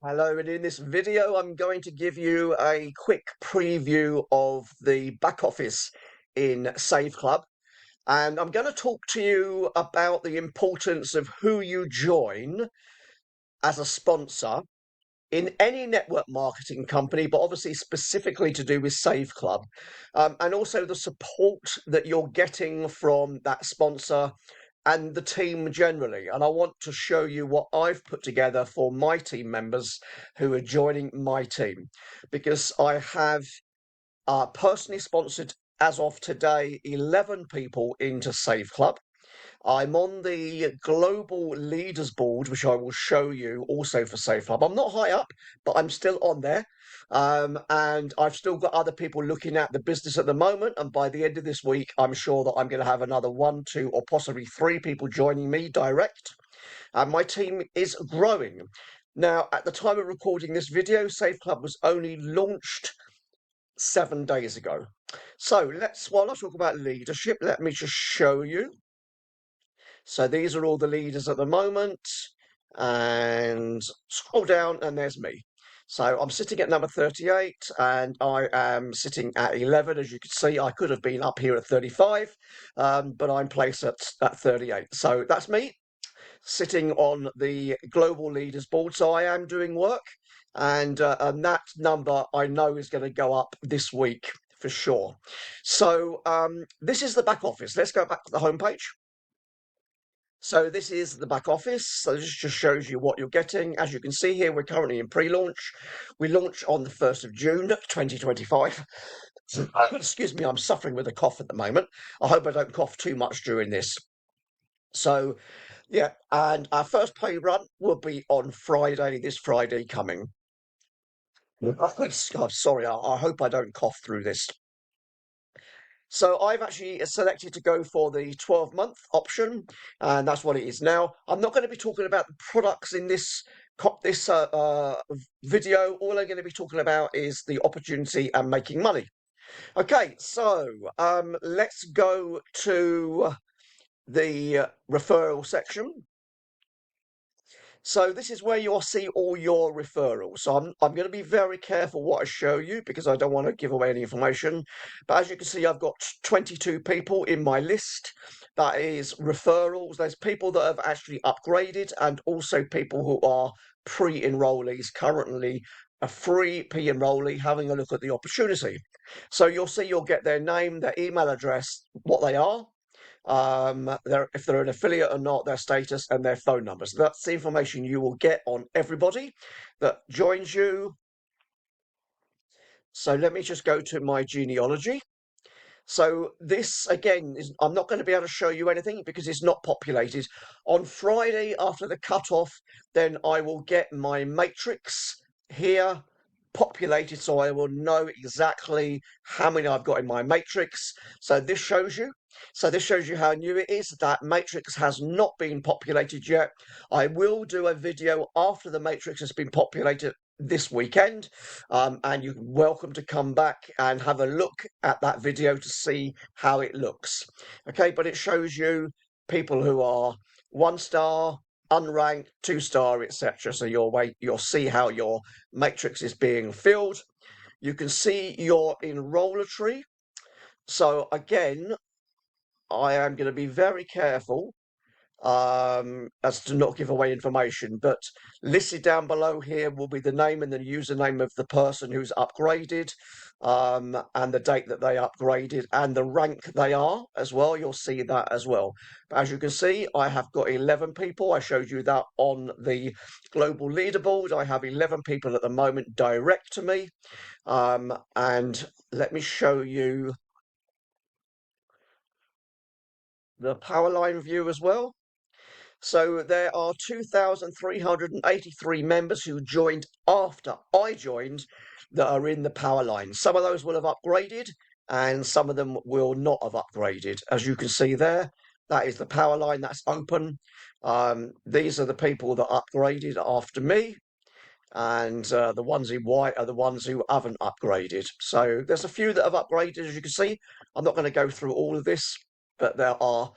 Hello, and in this video, I'm going to give you a quick preview of the back office in saveclub. And I'm going to talk to you about the importance of who you join as a sponsor in any network marketing company, but obviously specifically to do with saveclub, and also the support that you're getting from that sponsor and the team generally. And I want to show you what I've put together for my team members who are joining my team, because I have personally sponsored, as of today, 11 people into saveclub. I'm on the global leaders board, which I will show you also for saveclub. I'm not high up, but I'm still on there. And I've still got other people looking at the business at the moment. And by the end of this week, I'm sure that I'm going to have another one, two, or possibly three people joining me direct. And my team is growing. Now, at the time of recording this video, saveclub was only launched 7 days ago. So while I talk about leadership, let me just show you. So these are all the leaders at the moment, and scroll down and there's me. So I'm sitting at number 38 and I am sitting at 11. As you can see, I could have been up here at 35, but I'm placed at 38. So that's me sitting on the global leaders board. So I am doing work, and that number I know is going to go up this week for sure. So this is the back office. Let's go back to the homepage. So this is the back office. So this just shows you what you're getting. As you can see here, we're currently in pre-launch. We launch on the 1st of June, 2025. Excuse me, I'm suffering with a cough at the moment. I hope I don't cough too much during this. So, yeah, and our first pay run will be on Friday, this Friday coming. I'm sorry, I hope I don't cough through this. So I've actually selected to go for the 12-month option, and that's what it is now. I'm not going to be talking about the products in this video. All I'm going to be talking about is the opportunity and making money. Okay, so let's go to the referral section. So this is where you'll see all your referrals. So I'm going to be very careful what I show you because I don't want to give away any information. But as you can see, I've got 22 people in my list. That is referrals. There's people that have actually upgraded and also people who are pre-enrollees currently a free pre-enrollee having a look at the opportunity. So you'll get their name, their email address, what they are, if they're an affiliate or not, their status and their phone numbers. That's the information you will get on everybody that joins you. So let me just go to my genealogy. So this again is, I'm not going to be able to show you anything because it's not populated. On Friday after the cutoff, then I will get my matrix here populated so I will know exactly how many I've got in my matrix. So this shows you. So this shows you how new it is. That matrix has not been populated yet. I will do a video after the matrix has been populated this weekend, and you're welcome to come back and have a look at that video to see how it looks. Okay, but it shows you people who are 1 star, unranked, 2 star, etc. So you'll see how your matrix is being filled. You can see your enroller tree. So again, I am going to be very careful as to not give away information, but listed down below here will be the name and the username of the person who's upgraded, and the date that they upgraded and the rank they are as well. You'll see that as well. But as you can see, I have got 11 people. I showed you that on the global leaderboard. I have 11 people at the moment direct to me. And let me show you the power line view as well. So there are 2,383 members who joined after I joined that are in the power line. Some of those will have upgraded and some of them will not have upgraded. As you can see there, that is the power line that's open. These are the people that upgraded after me, and the ones in white are the ones who haven't upgraded. So there's a few that have upgraded, as you can see. I'm not going to go through all of this, but there are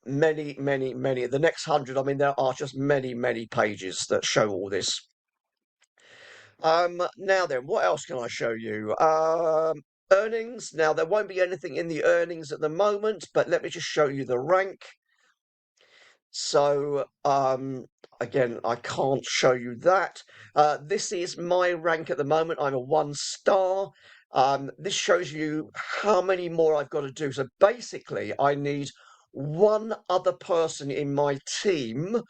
many, many. The next 100, I mean, there are just many pages that show all this. Now then, what else can I show you? Earnings. Now, there won't be anything in the earnings at the moment, but let me just show you the rank. So, again, I can't show you that. This is my rank at the moment. I'm a 1 star. This shows you how many more I've got to do. So basically, I need one other person in my team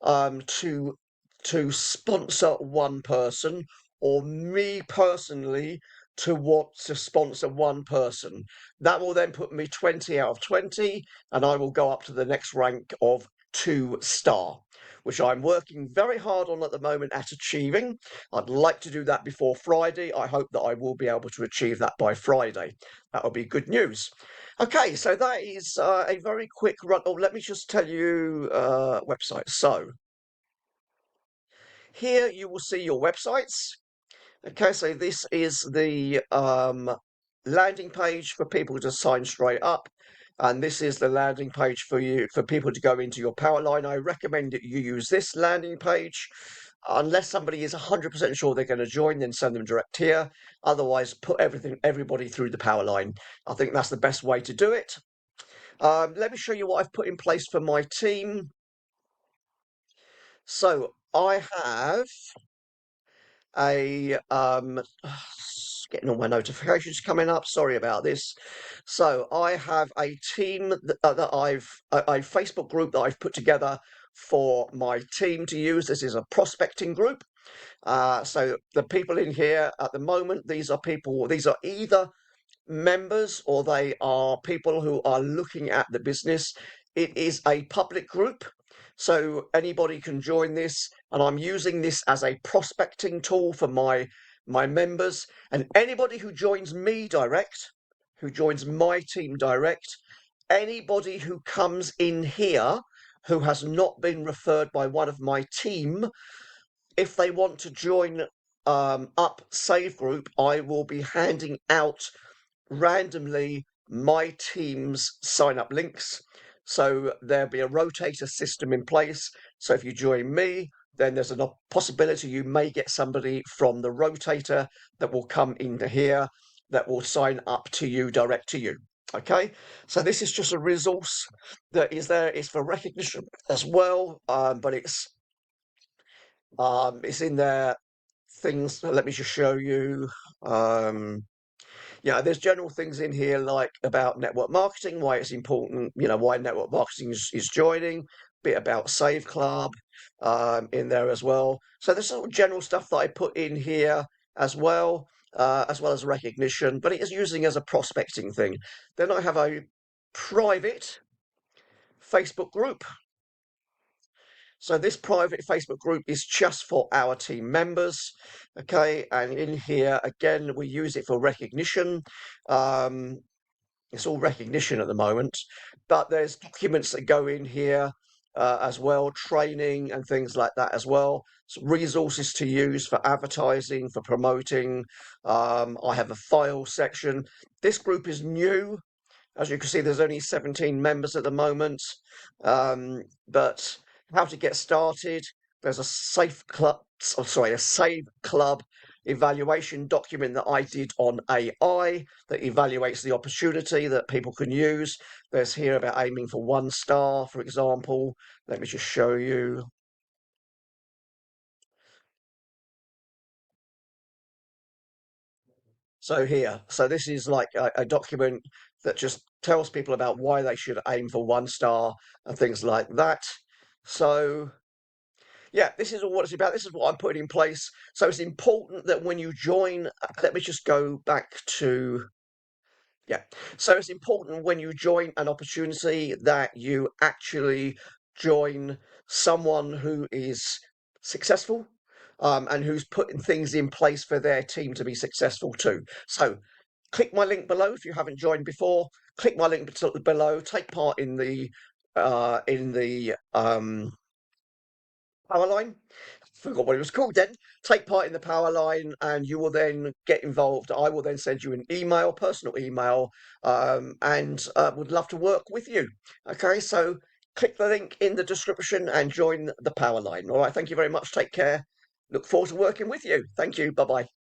to sponsor one person, or me personally to want to sponsor one person. That will then put me 20 out of 20, and I will go up to the next rank of 2 star, which I'm working very hard on at the moment at achieving. I'd like to do that before Friday. I hope that I will be able to achieve that by Friday. That will be good news. Okay, so that is a very quick run. Oh, let me just tell you website. So here you will see your websites. Okay, so this is the landing page for people to sign straight up. And this is the landing page for you, for people to go into your power line. I recommend that you use this landing page. Unless somebody is 100% sure they're going to join, then send them direct here. Otherwise, put everybody through the power line. I think that's the best way to do it. Let me show you what I've put in place for my team. So I have a getting all my notifications coming up. Sorry about this. So I have a team that I've a Facebook group that I've put together for my team to use. This is a prospecting group. So the people in here at the moment, these are people. These are either members or they are people who are looking at the business. It is a public group, so anybody can join this, and I'm using this as a prospecting tool for my members. And anybody who joins me direct, who joins my team direct, anybody who comes in here who has not been referred by one of my team, if they want to join up Save Group, I will be handing out randomly my team's sign up links. So there'll be a rotator system in place. So if you join me, then there's a possibility you may get somebody from the rotator that will come into here that will sign up to you, direct to you. Okay, so this is just a resource that is there. It's for recognition as well, but it's in there. Things. Let me just show you. Um, yeah, there's general things in here like about network marketing, why it's important, why network marketing is joining, bit about Save Club in there as well. So there's sort of general stuff that I put in here as well as recognition, but it is using as a prospecting thing. Then I have a private Facebook group. So this private Facebook group is just for our team members, okay? And in here, again, we use it for recognition. Um, it's all recognition at the moment, but there's documents that go in here as well, training and things like that as well. So resources to use for advertising, for promoting. I have a file section. This group is new. As you can see, there's only 17 members at the moment. But how to get started? There's a a Save Club evaluation document that I did on AI that evaluates the opportunity that people can use. There's here about aiming for 1 star, for example. Let me just show you. So here, so this is like a document that just tells people about why they should aim for 1 star and things like that. So yeah, this is all what it's about. This is what I'm putting in place. So it's important that when you join, let me just go back to, yeah. So it's important when you join an opportunity that you actually join someone who is successful, and who's putting things in place for their team to be successful too. So click my link below if you haven't joined before. Click my link below. Take part in the power line. Forgot what it was called then. Take part in the power line, and you will then get involved. I will then send you an email, personal email, and would love to work with you. Okay, so click the link in the description and join the power line. All right, thank you very much. Take care. Look forward to working with you. Thank you. Bye bye.